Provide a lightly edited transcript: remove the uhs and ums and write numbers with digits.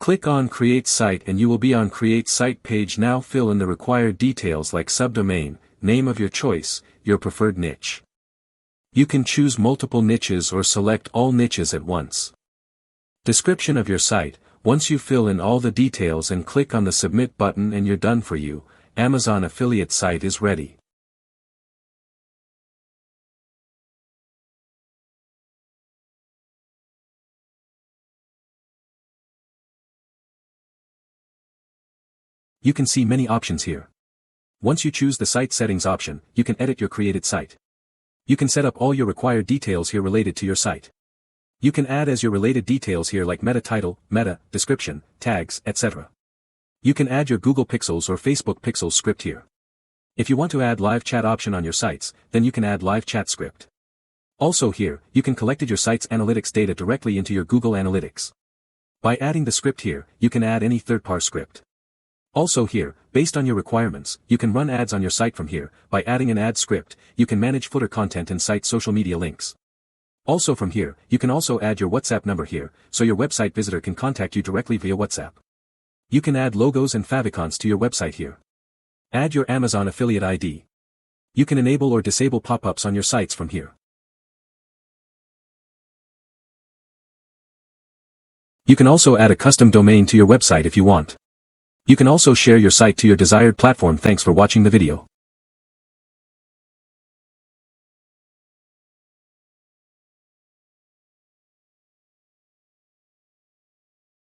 Click on Create Site and you will be on Create Site page. Now fill in the required details like subdomain, name of your choice, your preferred niche. You can choose multiple niches or select all niches at once. Description of your site. Once you fill in all the details and click on the Submit button and you're done for you, Amazon affiliate site is ready. You can see many options here. Once you choose the site settings option, you can edit your created site. You can set up all your required details here related to your site. You can add as your related details here like meta title, meta, description, tags, etc. You can add your Google Pixels or Facebook Pixels script here. If you want to add live chat option on your sites, then you can add live chat script. Also here, you can collected your site's analytics data directly into your Google Analytics. By adding the script here, you can add any third-party script. Also here, based on your requirements, you can run ads on your site from here. By adding an ad script, you can manage footer content and site social media links. Also from here, you can also add your WhatsApp number here, so your website visitor can contact you directly via WhatsApp. You can add logos and favicons to your website here. Add your Amazon affiliate ID. You can enable or disable pop-ups on your sites from here. You can also add a custom domain to your website if you want. You can also share your site to your desired platform. Thanks for watching the video.